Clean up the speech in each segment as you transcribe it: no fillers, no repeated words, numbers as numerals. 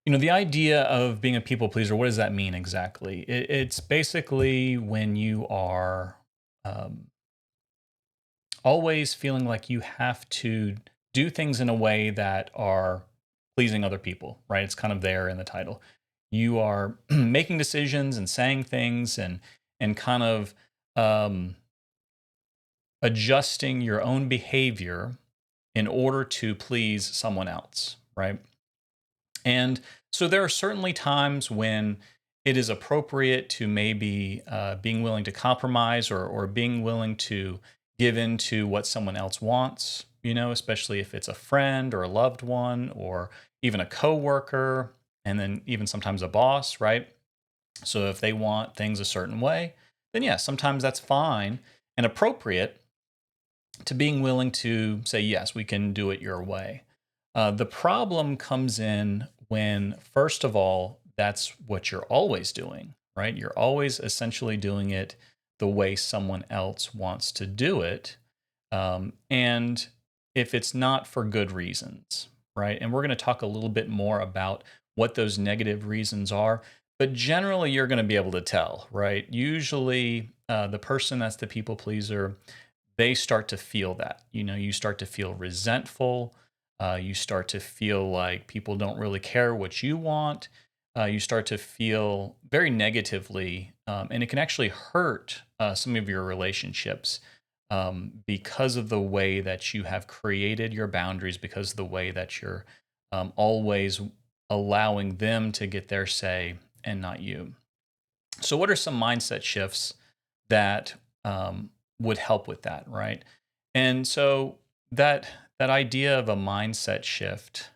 The idea of being a people pleaser, what does that mean exactly? It's basically when you are um, always feeling like you have to do things in a way that are pleasing other people, right? It's kind of there in the title. You are making decisions and saying things and kind of um, adjusting your own behavior in order to please someone else, right? And so there are certainly times when it is appropriate to maybe being willing to compromise or being willing to give in to what someone else wants, especially if it's a friend or a loved one or even a coworker, and then even sometimes a boss, right? So if they want things a certain way, then yeah, sometimes that's fine and appropriate to being willing to say, yes, we can do it your way. The problem comes in when, first of all, that's what you're always doing, right? You're always essentially doing it the way someone else wants to do it. And if it's not for good reasons, right? And we're going to talk a little bit more about what those negative reasons are. But generally, you're going to be able to tell, right? Usually, the person that's the people pleaser, they start to feel that. You start to feel resentful. You start to feel like people don't really care what you want. You start to feel very negatively, and it can actually hurt some of your relationships because of the way that you have created your boundaries, because of the way that you're always allowing them to get their say and not you. So, what are some mindset shifts that would help with that, right? And so that idea of a mindset shift,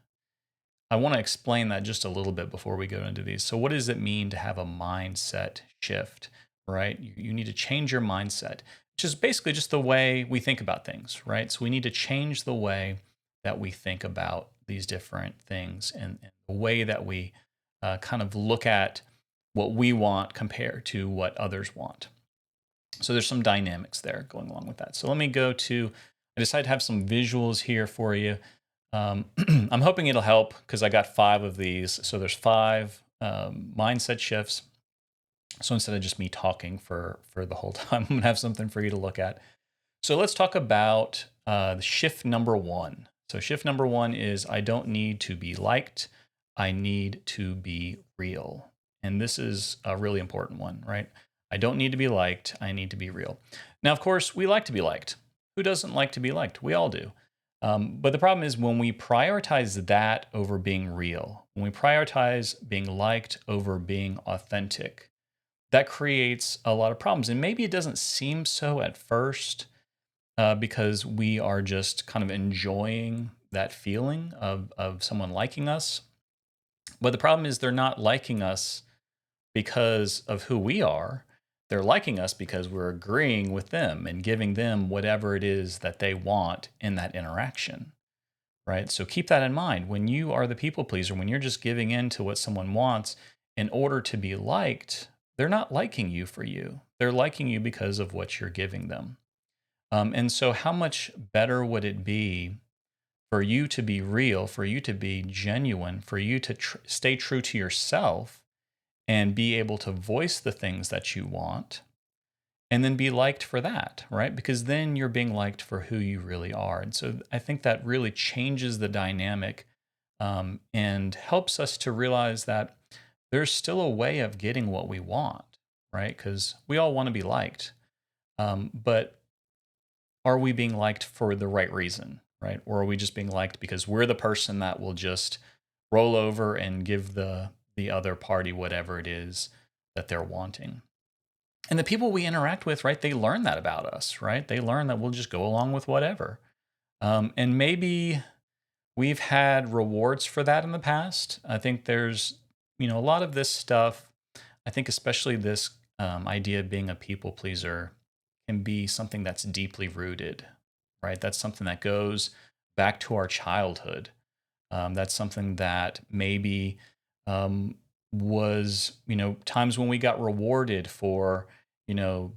I want to explain that just a little bit before we go into these. So, what does it mean to have a mindset shift, right? You need to change your mindset, which is basically just the way we think about things, right? So, we need to change the way that we think about these different things and the way that we kind of look at what we want compared to what others want. So there's some dynamics there going along with that. So let me go to, I decided to have some visuals here for you. I'm hoping it'll help because I got five of these. So there's five mindset shifts. So instead of just me talking for the whole time, I'm gonna have something for you to look at. So let's talk about shift number one. So shift number one is I don't need to be liked. I need to be real. And this is a really important one, right? I don't need to be liked. I need to be real. Now, of course, we like to be liked. Who doesn't like to be liked? We all do. But the problem is when we prioritize that over being real, when we prioritize being liked over being authentic, that creates a lot of problems. And maybe it doesn't seem so at first, because we are just kind of enjoying that feeling of someone liking us. But the problem is they're not liking us because of who we are. They're liking us because we're agreeing with them and giving them whatever it is that they want in that interaction, right? So keep that in mind. When you are the people pleaser, when you're just giving in to what someone wants in order to be liked, they're not liking you for you. They're liking you because of what you're giving them. And so, how much better would it be for you to be real, for you to be genuine, for you to stay true to yourself and be able to voice the things that you want and then be liked for that, right? Because then you're being liked for who you really are. And so, I think that really changes the dynamic and helps us to realize that there's still a way of getting what we want, right? Because we all want to be liked. But are we being liked for the right reason, right? Or are we just being liked because we're the person that will just roll over and give the other party whatever it is that they're wanting? And the people we interact with, right, they learn that about us, right? They learn that we'll just go along with whatever. And maybe we've had rewards for that in the past. I think there's, a lot of this stuff. I think especially this idea of being a people pleaser can be something that's deeply rooted, right? That's something that goes back to our childhood. That's something that maybe um, was, times when we got rewarded for,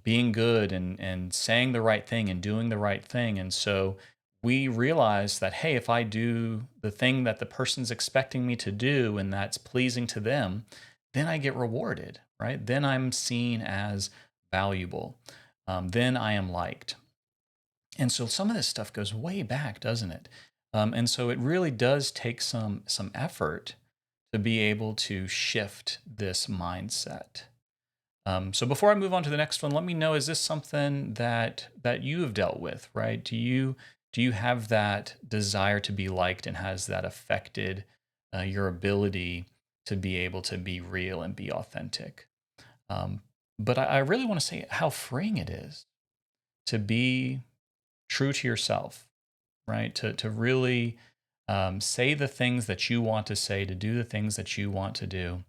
being good and saying the right thing and doing the right thing. And so we realize that, hey, if I do the thing that the person's expecting me to do and that's pleasing to them, then I get rewarded, right? Then I'm seen as valuable. Then I am liked. And so some of this stuff goes way back, doesn't it? And so it really does take some effort to be able to shift this mindset. So before I move on to the next one, let me know, is this something that you have dealt with, right? Do you have that desire to be liked, and has that affected your ability to be able to be real and be authentic? Um, but I really want to say how freeing it is to be true to yourself, right? To really say the things that you want to say, to do the things that you want to do,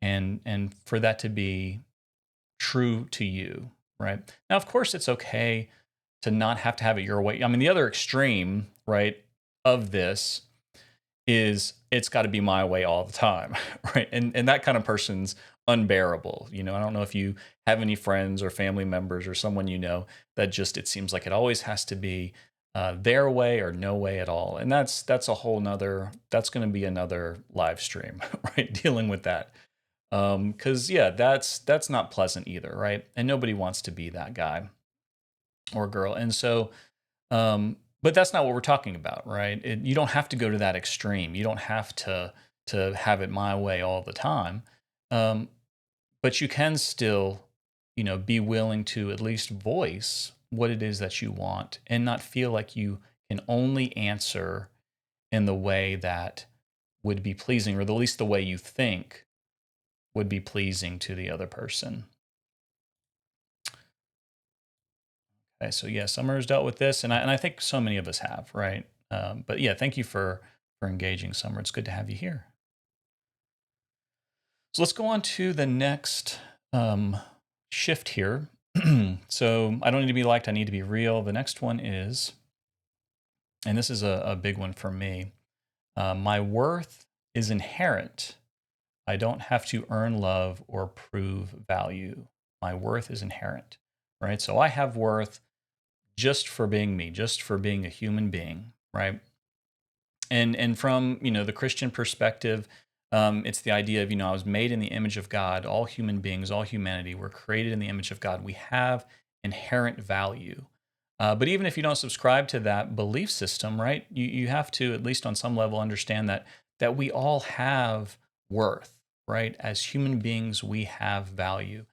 and for that to be true to you, right? Now, of course, it's okay to not have to have it your way. I mean, the other extreme, right, of this is it's got to be my way all the time, right? And that kind of person's unbearable. I don't know if you have any friends or family members or someone that just it seems like it always has to be their way or no way at all. And that's a whole nother that's going to be another live stream, right? Dealing with that. Because yeah, that's not pleasant either, right? And nobody wants to be that guy or girl. And so, but that's not what we're talking about, right? You don't have to go to that extreme. You don't have to have it my way all the time. Um, but you can still, be willing to at least voice what it is that you want, and not feel like you can only answer in the way that would be pleasing, or at least the way you think would be pleasing to the other person. Okay, so yeah, Summer's dealt with this, and I think so many of us have, right? But yeah, thank you for engaging, Summer. It's good to have you here. So let's go on to the next shift here. So I don't need to be liked; I need to be real. The next one is, and this is a big one for me. My worth is inherent. I don't have to earn love or prove value. My worth is inherent, right? So I have worth just for being me, just for being a human being, right? And from the Christian perspective, it's the idea of I was made in the image of God. All human beings, all humanity, were created in the image of God. We have inherent value. But even if you don't subscribe to that belief system, right, you have to, at least on some level, understand that we all have worth, right? As human beings, we have value.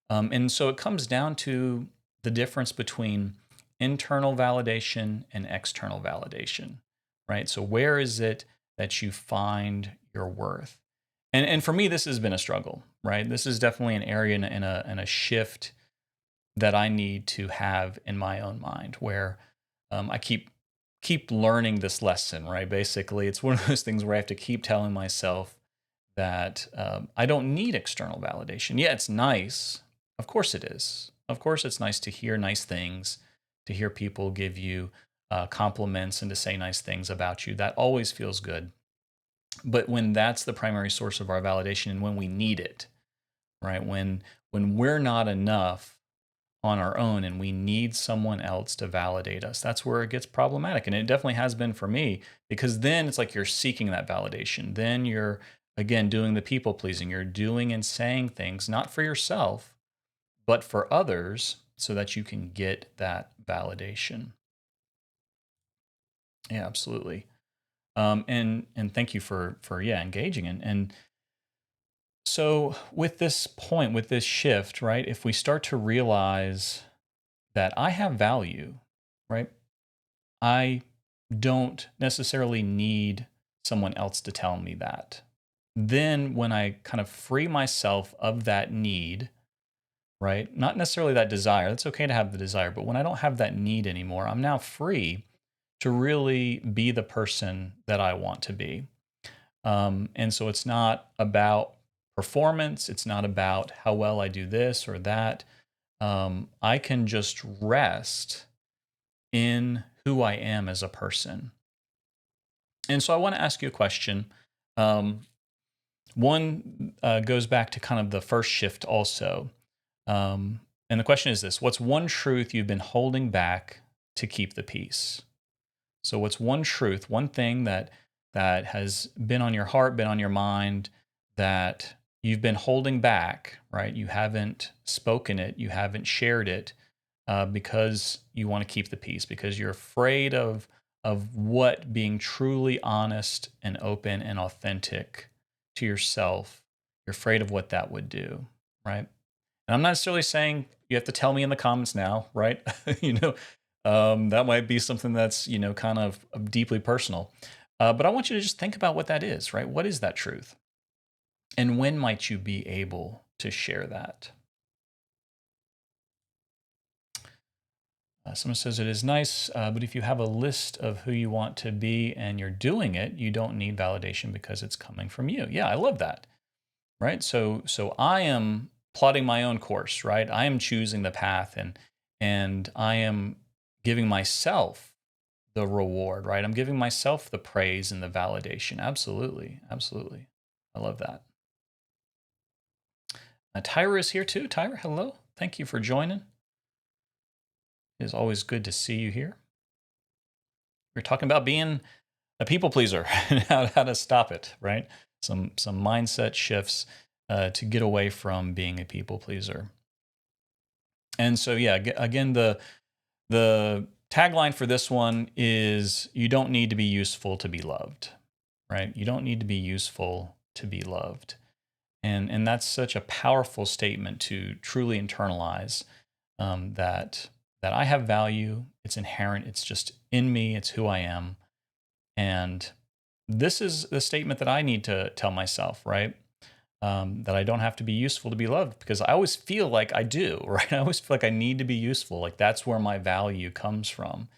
And so it comes down to the difference between internal validation and external validation, right? So where is it that you find your worth? And for me, this has been a struggle, right? This is definitely an area and a shift that I need to have in my own mind, where I keep learning this lesson, right? Basically, it's one of those things where I have to keep telling myself that I don't need external validation. Yeah, it's nice. Of course it is. Of course, it's nice to hear nice things, to hear people give you compliments and to say nice things about you. That always feels good. But when that's the primary source of our validation, and when we need it, right? When we're not enough on our own and we need someone else to validate us, that's where it gets problematic. And it definitely has been for me, because then it's like you're seeking that validation. Then you're, again, doing the people pleasing. You're doing and saying things not for yourself, but for others, so that you can get that validation. Yeah, absolutely. And thank you for yeah, engaging. And so with this point, with this shift, right? If we start to realize that I have value, right? I don't necessarily need someone else to tell me that. Then when I kind of free myself of that need, right? Not necessarily that desire. It's okay to have the desire, but when I don't have that need anymore, I'm now free to really be the person that I want to be. And so it's not about performance. It's not about how well I do this or that. I can just rest in who I am as a person. And so I want to ask you a question. Um, One goes back to kind of the first shift also. And the question is this: what's one truth you've been holding back to keep the peace? So what's one truth, one thing that has been on your heart, been on your mind, that you've been holding back, right? You haven't spoken it, you haven't shared it, because you want to keep the peace, because you're afraid of what being truly honest and open and authentic to yourself. You're afraid of what that would do, right? And I'm not necessarily saying you have to tell me in the comments now, right? you know, that might be something that's kind of deeply personal. But I want you to just think about what that is, right? What is that truth, and when might you be able to share that? Someone says it is nice, but if you have a list of who you want to be and you're doing it, you don't need validation because it's coming from you. Yeah, I love that. Right. So I am plotting my own course, right? I am choosing the path, and I am giving myself the reward, right? I'm giving myself the praise and the validation. Absolutely. Absolutely. I love that. Tyra is here too. Tyra, hello. Thank you for joining. It is always good to see you here. We're talking about being a people pleaser and how to stop it, right? Some mindset shifts to get away from being a people pleaser. And so, yeah, again, the tagline for this one is you don't need to be useful to be loved, right? You don't need to be useful to be loved. And that's such a powerful statement to truly internalize, that I have value. It's inherent. It's just in me. It's who I am. And this is the statement that I need to tell myself, right? That I don't have to be useful to be loved, because I always feel like I do, right? I always feel like I need to be useful. Like that's where my value comes from,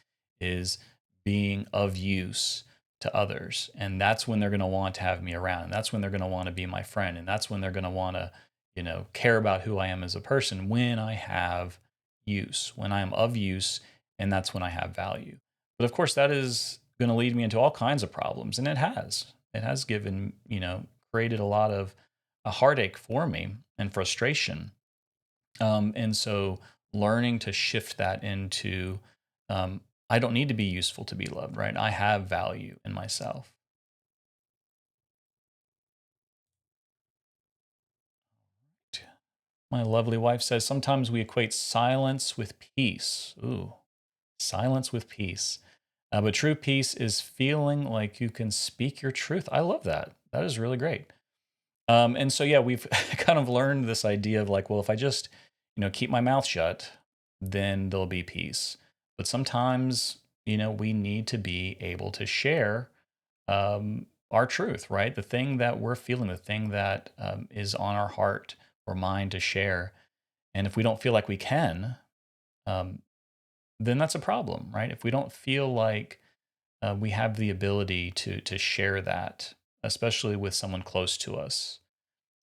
is being of use to others. And that's when they're going to want to have me around. And that's when they're going to want to be my friend. And that's when they're going to want to, care about who I am as a person, when I have use, when I am of use. And that's when I have value. But of course, that is going to lead me into all kinds of problems. And it has. It has given, created a lot of a heartache for me and frustration. And so learning to shift that into, I don't need to be useful to be loved, right? I have value in myself. My lovely wife says sometimes we equate silence with peace. Ooh, silence with peace. But true peace is feeling like you can speak your truth. I love that. That is really great. And so, yeah, we've kind of learned this idea of like, well, if I just, keep my mouth shut, then there'll be peace. But sometimes, we need to be able to share our truth, right? The thing that we're feeling, the thing that is on our heart or mind to share. And if we don't feel like we can, um, then that's a problem, right? If we don't feel like we have the ability to share that, especially with someone close to us,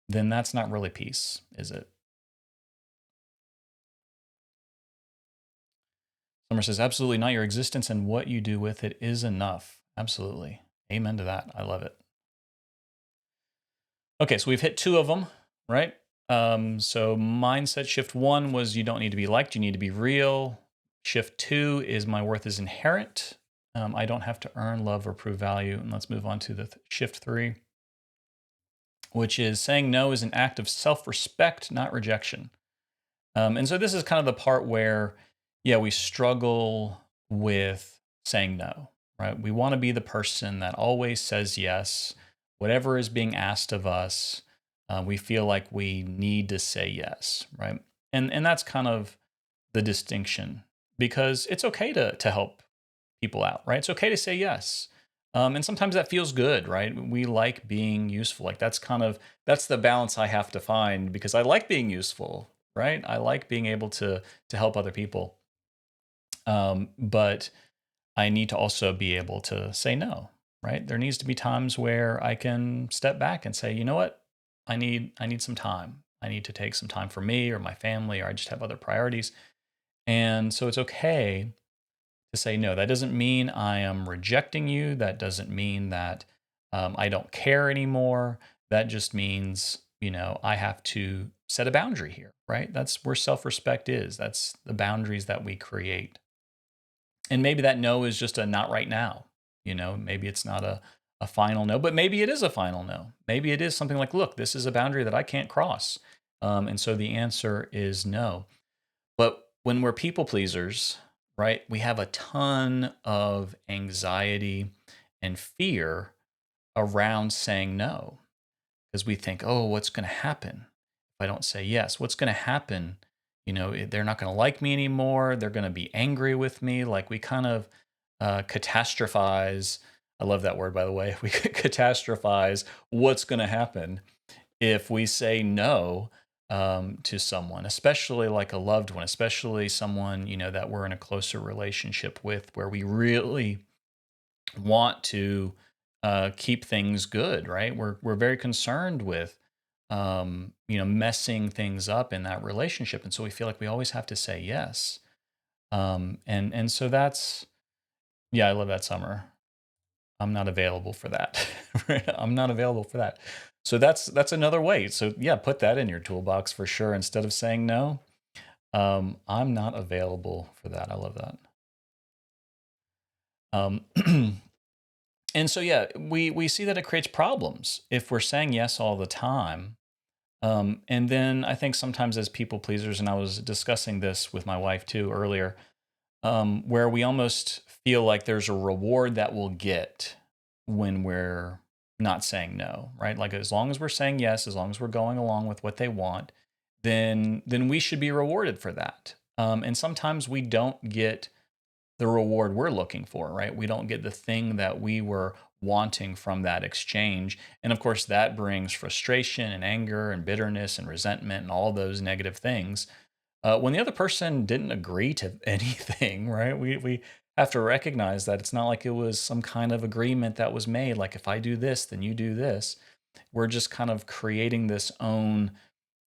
then that's not really peace, is it? Summer says, absolutely not. Your existence and what you do with it is enough. Absolutely. Amen to that. I love it. Okay, so we've hit two of them, right? So mindset shift one was you don't need to be liked, you need to be real. Shift two is my worth is inherent. I don't have to earn love or prove value. And let's move on to the shift three, which is saying no is an act of self respect, not rejection. And so this is kind of the part where, yeah, we struggle with saying no, right? We want to be the person that always says yes, whatever is being asked of us. We feel like we need to say yes, right? And that's kind of the distinction, because it's okay to help people out, right? It's okay to say yes. And sometimes that feels good, right? We like being useful. Like that's the balance I have to find, because I like being useful, right? I like being able to help other people. But I need to also be able to say no, right? There needs to be times where I can step back and say, you know what? I need some time. I need to take some time for me or my family, or I just have other priorities. And so it's okay to say no. That doesn't mean I am rejecting you. That doesn't mean that I don't care anymore. That just means, I have to set a boundary here, right? That's where self respect is. That's the boundaries that we create. And maybe that no is just a not right now. Maybe it's not a final no, but maybe it is a final no. Maybe it is something like, look, this is a boundary that I can't cross. And so the answer is no. But when we're people pleasers, right, we have a ton of anxiety and fear around saying no because we think, oh, what's going to happen if I don't say yes? What's going to happen? They're not going to like me anymore. They're going to be angry with me. Like we kind of catastrophize. I love that word, by the way. We catastrophize what's going to happen if we say no to someone, especially like a loved one, especially someone, that we're in a closer relationship with, where we really want to keep things good, right? We're very concerned with, messing things up in that relationship. And so we feel like we always have to say yes. And so that's, yeah, I love that, Summer. I'm not available for that. Right? I'm not available for that. So that's another way. So yeah, put that in your toolbox for sure. Instead of saying no, I'm not available for that. I love that. Um, and so yeah, we see that it creates problems if we're saying yes all the time. And then I think sometimes as people pleasers, and I was discussing this with my wife too earlier, where we almost feel like there's a reward that we'll get when we're not saying no, right? Like as long as we're saying yes, as long as we're going along with what they want, then we should be rewarded for that. And sometimes we don't get the reward we're looking for, right? We don't get the thing that we were wanting from that exchange. And of course, that brings frustration and anger and bitterness and resentment and all those negative things when the other person didn't agree to anything, right? We have to recognize that it's not like it was some kind of agreement that was made. Like if I do this, then you do this. We're just kind of creating this own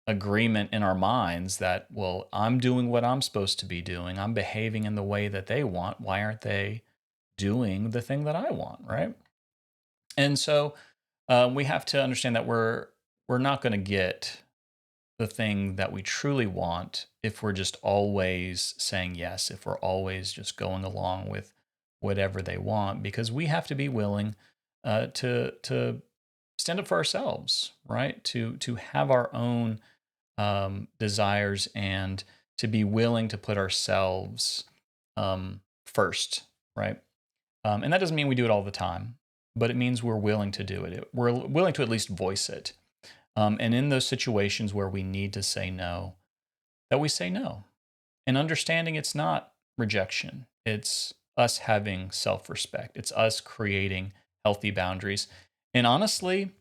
agreement in our minds that, well, I'm doing what I'm supposed to be doing. I'm behaving in the way that they want. Why aren't they doing the thing that I want, right? And so we have to understand that we're not going to get the thing that we truly want if we're just always saying yes, if we're always just going along with whatever they want, because we have to be willing to stand up for ourselves, right? To have our own desires and to be willing to put ourselves first, right? And that doesn't mean we do it all the time, but it means we're willing to do it. We're willing to at least voice it. And in those situations where we need to say no, that we say no. And understanding it's not rejection, it's us having self respect, it's us creating healthy boundaries. And honestly,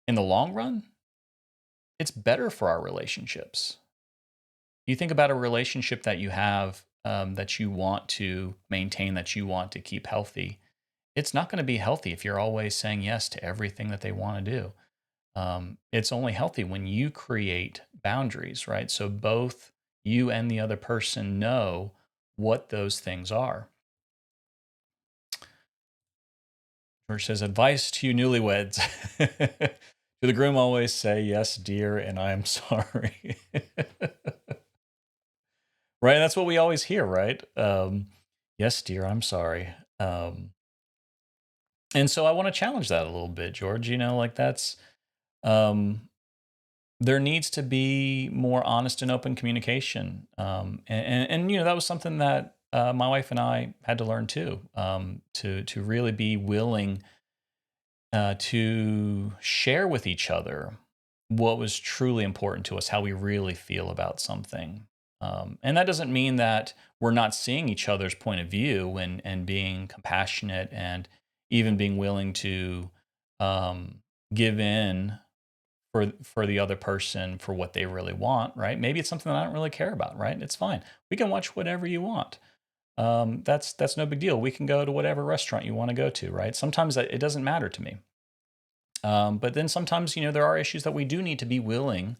in the long run, it's better for our relationships. You think about a relationship that you have that you want to maintain, that you want to keep healthy. It's not going to be healthy if you're always saying yes to everything that they want to do. It's only healthy when you create boundaries, right? So both you and the other person know what those things are. George says, advice to you newlyweds. To the groom, always say, yes, dear, and I am sorry. Right? That's what we always hear, right? Yes, dear, I'm sorry. And so I want to challenge that a little bit, George. Like that's, um, there needs to be more honest and open communication. And that was something that my wife and I had to learn too, to really be willing to share with each other what was truly important to us, how we really feel about something. And that doesn't mean that we're not seeing each other's point of view and being compassionate and even being willing to give in for the other person for what they really want, right? Maybe it's something that I don't really care about, right? It's fine. We can watch whatever you want. That's no big deal. We can go to whatever restaurant you want to go to, right? Sometimes it doesn't matter to me. But then sometimes, there are issues that we do need to be willing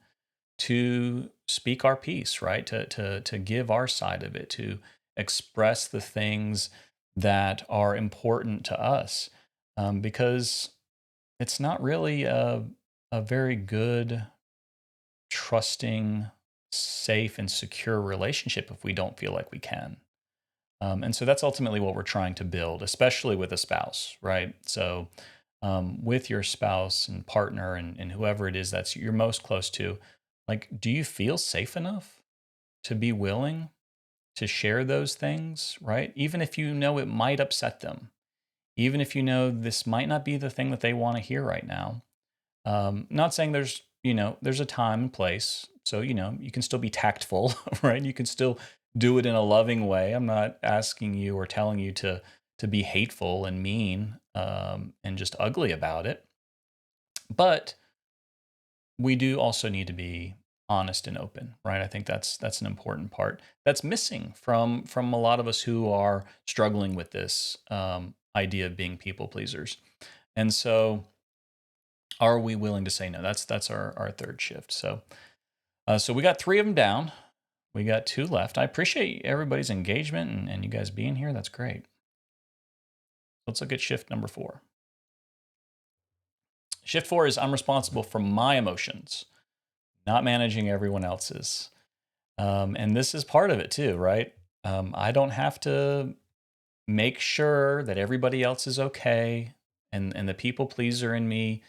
to speak our piece, right? To give our side of it, to express the things that are important to us, because it's not really a very good, trusting, safe, and secure relationship if we don't feel like we can. And so that's ultimately what we're trying to build, especially with a spouse, right? So with your spouse and partner and whoever it is that's you're most close to, like, do you feel safe enough to be willing to share those things, right? Even if you know it might upset them, even if you know this might not be the thing that they want to hear right now. Not saying there's a time and place. So, you can still be tactful, right? You can still do it in a loving way. I'm not asking you or telling you to be hateful and mean and just ugly about it. But we do also need to be honest and open, right? I think that's an important part that's missing from a lot of us who are struggling with this idea of being people pleasers. And so, are we willing to say no? That's our third shift. So we got three of them down. We got two left. I appreciate everybody's engagement and you guys being here. That's great. Let's look at shift number 4. Shift 4 is I'm responsible for my emotions, not managing everyone else's. And this is part of it too, right? I don't have to make sure that everybody else is okay and the people pleaser in me.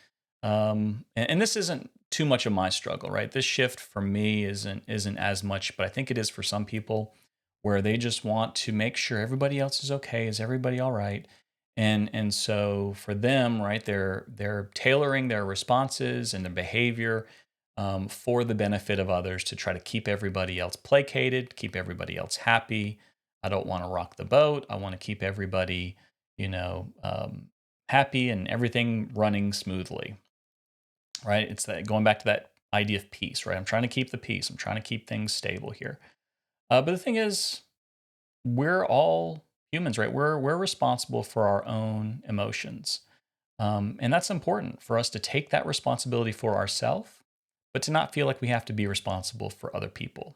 And this isn't too much of my struggle, right? This shift for me isn't as much, but I think it is for some people where they just want to make sure everybody else is okay. Is everybody all right? And so for them, right, they're tailoring their responses and their behavior for the benefit of others to try to keep everybody else placated, keep everybody else happy. I don't want to rock the boat. I want to keep everybody, you know, um, happy and everything running smoothly, right? It's that going back to that idea of peace, right? I'm trying to keep the peace. I'm trying to keep things stable here. But the thing is, we're all humans, right? We're responsible for our own emotions, and that's important for us to take that responsibility for ourselves, but to not feel like we have to be responsible for other people,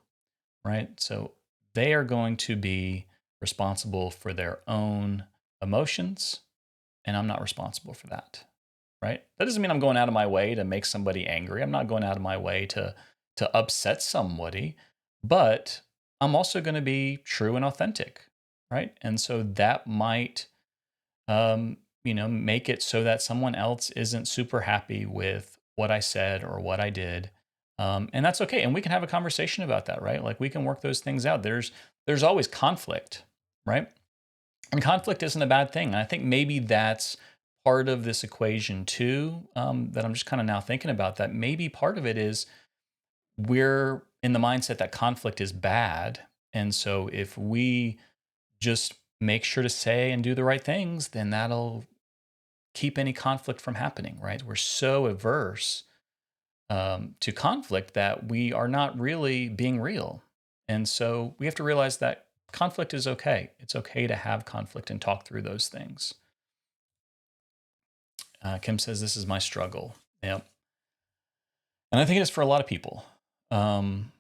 right? So they are going to be responsible for their own emotions, and I'm not responsible for that, right? That doesn't mean I'm going out of my way to make somebody angry. I'm not going out of my way to upset somebody, but I'm also going to be true and authentic, right? And so that might make it so that someone else isn't super happy with what I said or what I did. And that's okay. And we can have a conversation about that, right? Like we can work those things out. There's always conflict, right? And conflict isn't a bad thing. And I think maybe that's part of this equation too. That I'm just kind of now thinking about that. Maybe part of it is we're in the mindset that conflict is bad. And so if we just make sure to say and do the right things, then that'll keep any conflict from happening, right? We're so averse to conflict that we are not really being real. And so we have to realize that conflict is okay. It's okay to have conflict and talk through those things. Kim says, this is my struggle. Yep. And I think it is for a lot of people. And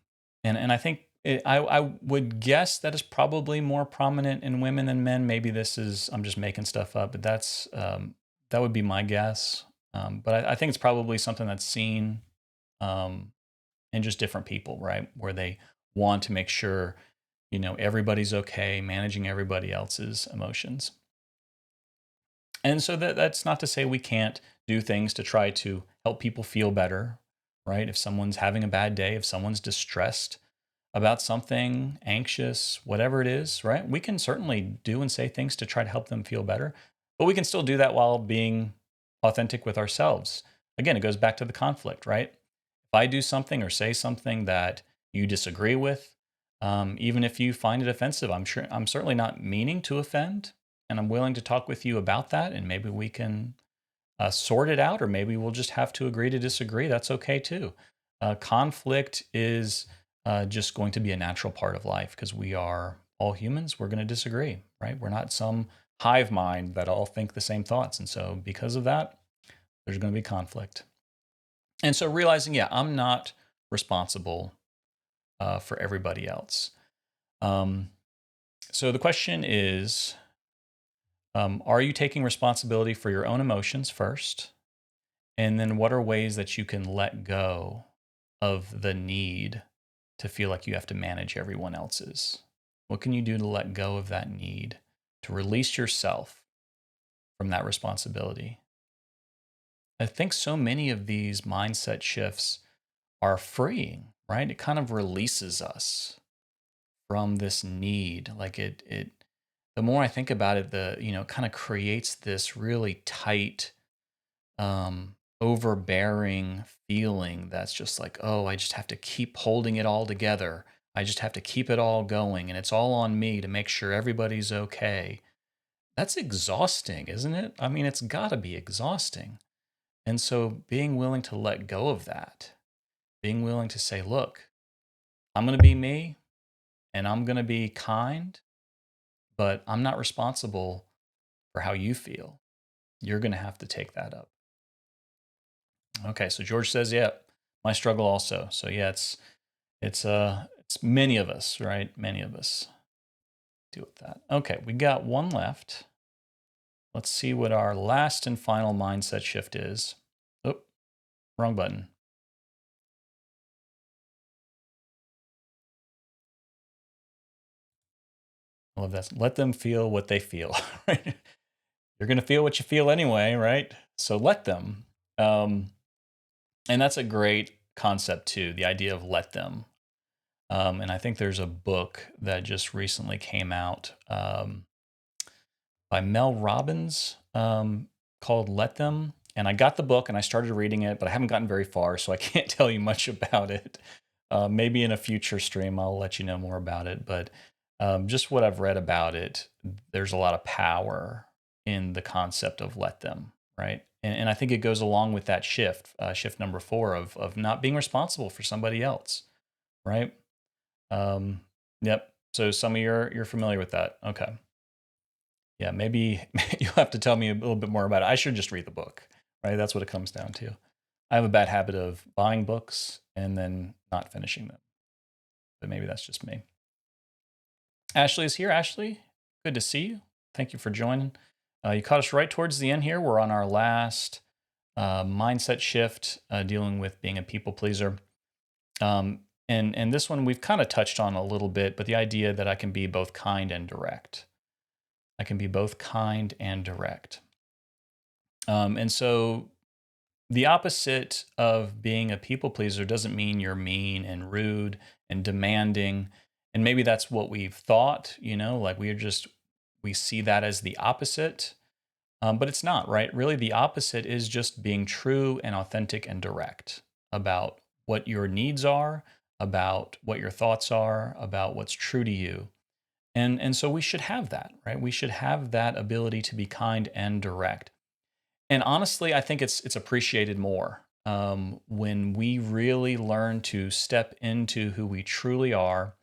I think I would guess that is probably more prominent in women than men. Maybe I'm just making stuff up, but that would be my guess. But I think it's probably something that's seen um, in just different people, right? Where they want to make sure, everybody's okay, managing everybody else's emotions. And so that's not to say we can't do things to try to help people feel better, right? If someone's having a bad day, if someone's distressed about something, anxious, whatever it is, right? We can certainly do and say things to try to help them feel better, but we can still do that while being authentic with ourselves. Again, it goes back to the conflict, right? If I do something or say something that you disagree with, even if you find it offensive, I'm certainly not meaning to offend, and I'm willing to talk with you about that, and maybe we can sort it out, or maybe we'll just have to agree to disagree. That's okay too. Conflict is just going to be a natural part of life because we are all humans. We're going to disagree, right? We're not some hive mind that all think the same thoughts. And so, because of that, there's going to be conflict. And so, realizing, yeah, I'm not responsible for everybody else. So, the question is, are you taking responsibility for your own emotions first? And then what are ways that you can let go of the need to feel like you have to manage everyone else's? What can you do to let go of that need, to release yourself from that responsibility? I think so many of these mindset shifts are freeing, right? It kind of releases us from this need. Like the more I think about it, it kind of creates this really tight, overbearing feeling that's just like, oh, I just have to keep holding it all together. I just have to keep it all going, and it's all on me to make sure everybody's okay. That's exhausting, isn't it? I mean, it's got to be exhausting. And so being willing to let go of that, being willing to say, look, I'm going to be me and I'm going to be kind, but I'm not responsible for how you feel. You're going to have to take that up. Okay, so George says, yeah, my struggle also. So yeah, it's many of us, right? Many of us deal with that. Okay, we got one left. Let's see what our last and final mindset shift is. Oh, wrong button. I love that. Let them feel what they feel, right? You're going to feel what you feel anyway, right? So let them. Um, and that's a great concept too, the idea of let them. And I think there's a book that just recently came out by Mel Robbins called Let Them. And I got the book and I started reading it, but I haven't gotten very far, so I can't tell you much about it. Maybe in a future stream, I'll let you know more about it. But just what I've read about it, there's a lot of power in the concept of let them, right? And I think it goes along with that shift number 4 of not being responsible for somebody else, right? Um, yep. So some of you're familiar with that. Okay. Yeah, maybe you'll have to tell me a little bit more about it. I should just read the book, right? That's what it comes down to. I have a bad habit of buying books and then not finishing them, but maybe that's just me. Ashley is here. Ashley, good to see you. Thank you for joining. You caught us right towards the end here. We're on our last mindset shift, dealing with being a people pleaser. And this one we've kind of touched on a little bit, but the idea that I can be both kind and direct. I can be both kind and direct. And so the opposite of being a people pleaser doesn't mean you're mean and rude and demanding. And maybe that's what we've thought, like we see that as the opposite. But it's not, right? Really, the opposite is just being true and authentic and direct about what your needs are, about what your thoughts are, about what's true to you. And so we should have that, right? We should have that ability to be kind and direct. And honestly, I think it's appreciated more when we really learn to step into who we truly are,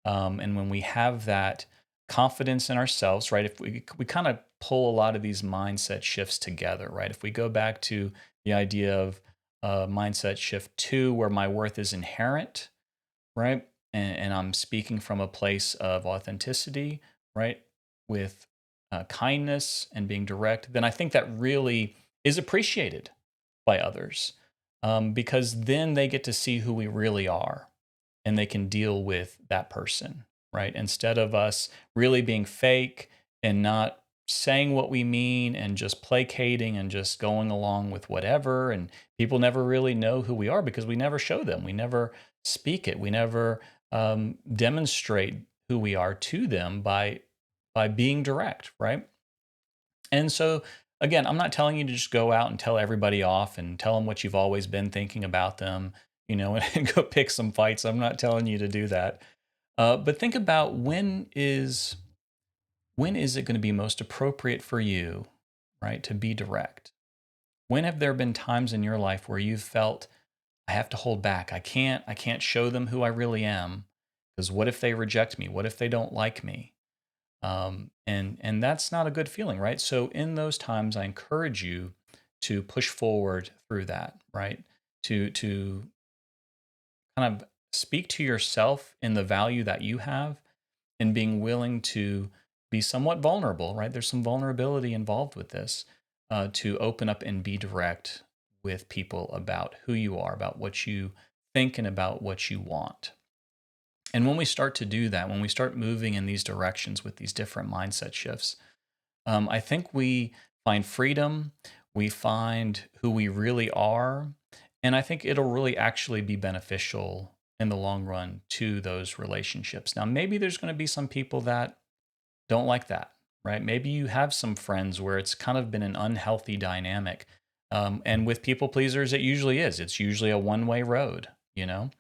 and when we have that confidence in ourselves, right? If we kind of pull a lot of these mindset shifts together, right? If we go back to the idea of mindset shift 2, where my worth is inherent, right? And I'm speaking from a place of authenticity, right? With kindness and being direct, then I think that really is appreciated by others, because then they get to see who we really are and they can deal with that person, right? Instead of us really being fake and not saying what we mean and just placating and just going along with whatever. And people never really know who we are because we never show them. We never speak it. We never demonstrate who we are to them by being direct, right? And so again, I'm not telling you to just go out and tell everybody off and tell them what you've always been thinking about them, and go pick some fights. I'm not telling you to do that. But think about when is it going to be most appropriate for you, right, to be direct? When have there been times in your life where you've felt I have to hold back? I can't show them who I really am because what if they reject me? What if they don't like me? And that's not a good feeling, right? So in those times, I encourage you to push forward through that, right? To kind of speak to yourself in the value that you have and being willing to be somewhat vulnerable, right? There's some vulnerability involved with this, to open up and be direct with people about who you are, about what you think, and about what you want. And when we start to do that, when we start moving in these directions with these different mindset shifts, I think we find freedom, we find who we really are, and I think it'll really actually be beneficial in the long run to those relationships. Now, maybe there's going to be some people that don't like that, right? Maybe you have some friends where it's kind of been an unhealthy dynamic. And with people pleasers, it usually is. It's usually a one-way road, you know?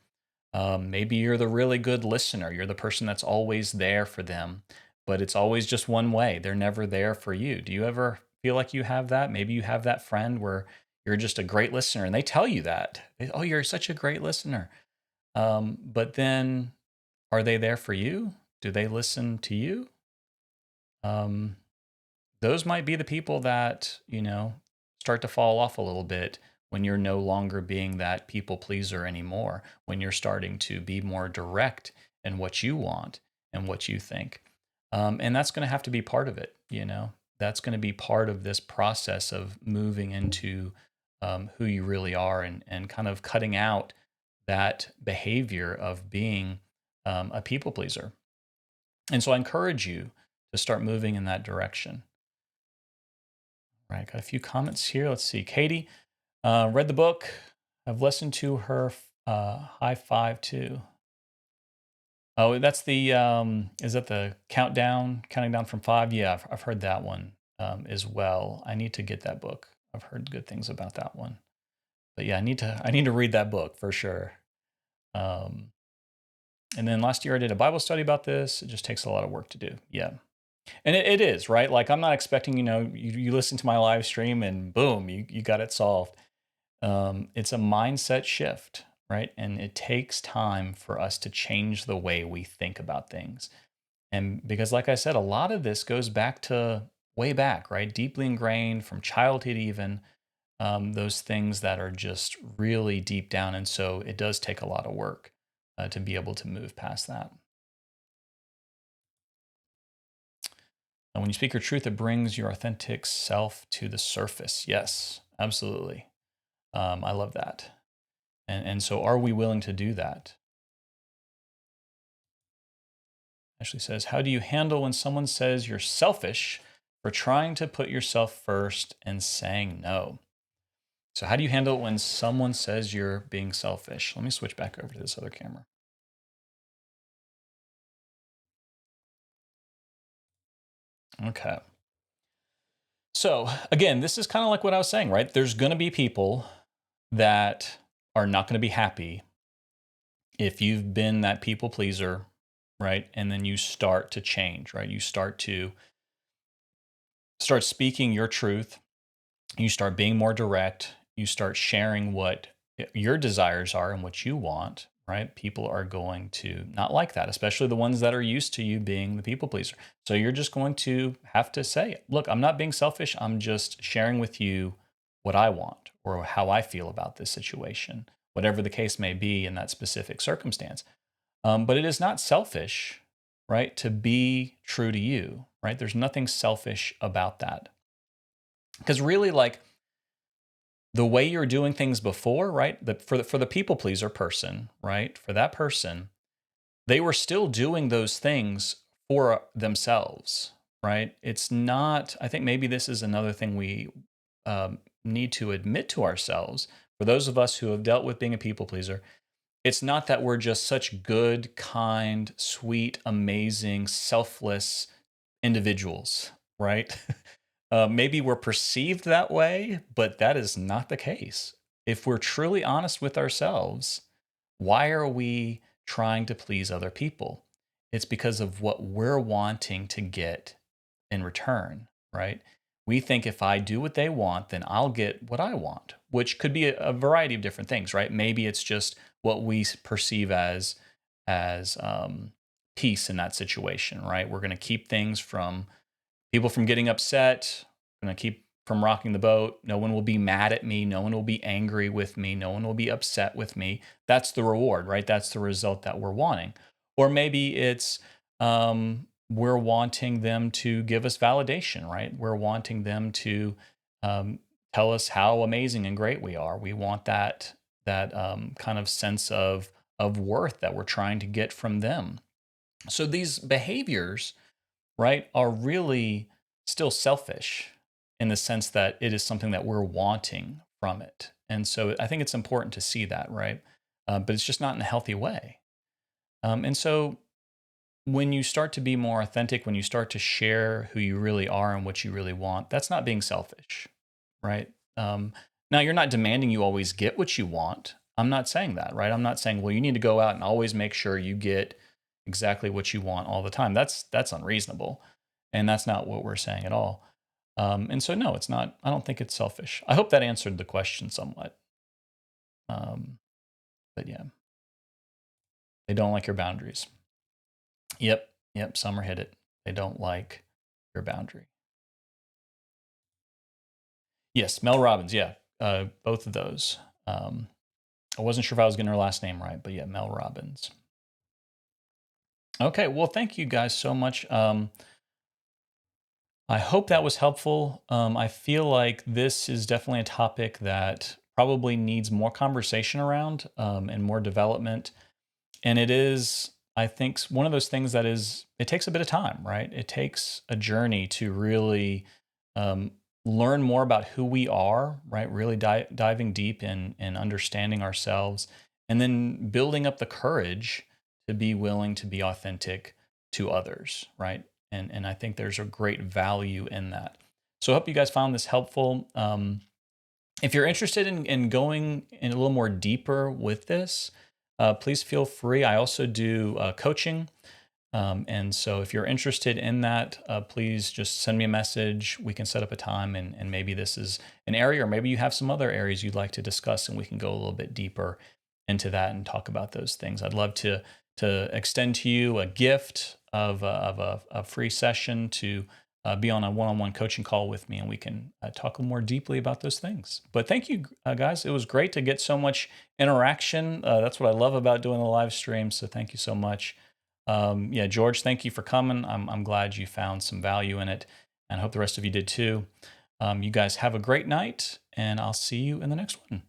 Maybe you're the really good listener. You're the person that's always there for them, but it's always just one way. They're never there for you. Do you ever feel like you have that? Maybe you have that friend where you're just a great listener and they tell you that. Oh, you're such a great listener. But then are they there for you? Do they listen to you? Um, those might be the people that, start to fall off a little bit when you're no longer being that people pleaser anymore, when you're starting to be more direct in what you want and what you think. And that's going to have to be part of it. That's going to be part of this process of moving into who you really are and kind of cutting out that behavior of being a people pleaser. And so I encourage you to start moving in that direction. Right, got a few comments here. Let's see. Katie, read the book. I've listened to her high five too. Oh, that's the is that the counting down from five? Yeah, I've heard that one as well. I need to get that book. I've heard good things about that one. But yeah, I need to read that book for sure. Um, and then last year I did a Bible study about this. It just takes a lot of work to do. Yeah. And it is, right? Like I'm not expecting, you listen to my live stream and boom, you got it solved. It's a mindset shift, right? And it takes time for us to change the way we think about things. And because, like I said, a lot of this goes back to way back, right? Deeply ingrained from childhood, even those things that are just really deep down. And so it does take a lot of work to be able to move past that. And when you speak your truth, it brings your authentic self to the surface. Yes, absolutely. I love that. And so are we willing to do that? Ashley says, how do you handle when someone says you're selfish for trying to put yourself first and saying no? So how do you handle it when someone says you're being selfish? Let me switch back over to this other camera. Okay. So again, this is kind of like what I was saying, right? There's going to be people that are not going to be happy if you've been that people pleaser, right? And then you start to change, right? You start speaking your truth, you start being more direct, you start sharing what your desires are and what you want, right? People are going to not like that, especially the ones that are used to you being the people pleaser. So you're just going to have to say, look, I'm not being selfish. I'm just sharing with you what I want or how I feel about this situation, whatever the case may be in that specific circumstance. But it is not selfish, right, to be true to you, right? There's nothing selfish about that. Because really, like the way you're doing things before, right? For the people pleaser person, right? For that person, they were still doing those things for themselves, right? It's not. I think maybe this is another thing we need to admit to ourselves. For those of us who have dealt with being a people pleaser, it's not that we're just such good, kind, sweet, amazing, selfless individuals, right? Maybe we're perceived that way, but that is not the case. If we're truly honest with ourselves, why are we trying to please other people? It's because of what we're wanting to get in return, right? We think if I do what they want, then I'll get what I want, which could be a variety of different things, right? Maybe it's just what we perceive as peace in that situation, right? We're going to keep things from people from getting upset. I'm going to keep from rocking the boat. No one will be mad at me. No one will be angry with me. No one will be upset with me. That's the reward, right? That's the result that we're wanting. Or maybe it's we're wanting them to give us validation, right? We're wanting them to um, tell us how amazing and great we are. We want that kind of sense of of worth that we're trying to get from them. So these behaviors, right, are really still selfish in the sense that it is something that we're wanting from it. And so I think it's important to see that, right? But it's just not in a healthy way. And so when you start to be more authentic, when you start to share who you really are and what you really want, that's not being selfish, right? Now, you're not demanding you always get what you want. I'm not saying that, right? I'm not saying, well, you need to go out and always make sure you get exactly what you want all the time. That's unreasonable, and that's not what we're saying at all. And so, no, it's not. I don't think it's selfish. I hope that answered the question somewhat. Um, but yeah, they don't like your boundaries. Yep, yep. Summer hit it. They don't like your boundary. Yes, Mel Robbins. Yeah, both of those. I wasn't sure if I was getting her last name right, but yeah, Mel Robbins. Okay, well, thank you guys so much. I hope that was helpful. I feel like this is definitely a topic that probably needs more conversation around and more development. And it is, I think, one of those things that it takes a bit of time, right? It takes a journey to really um, learn more about who we are, right? Really diving deep in understanding ourselves and then building up the courage to be willing to be authentic to others, right? And I think there's a great value in that. So I hope you guys found this helpful. If you're interested in going in a little more deeper with this, please feel free. I also do coaching. And so if you're interested in that, please just send me a message. We can set up a time and maybe this is an area, or maybe you have some other areas you'd like to discuss and we can go a little bit deeper into that and talk about those things. I'd love to extend to you a gift of a free session to be on a one-on-one coaching call with me, and we can talk more deeply about those things. But thank you, guys. It was great to get so much interaction. That's what I love about doing the live stream. So thank you so much. Yeah, George, thank you for coming. I'm glad you found some value in it, and I hope the rest of you did too. You guys have a great night, and I'll see you in the next one.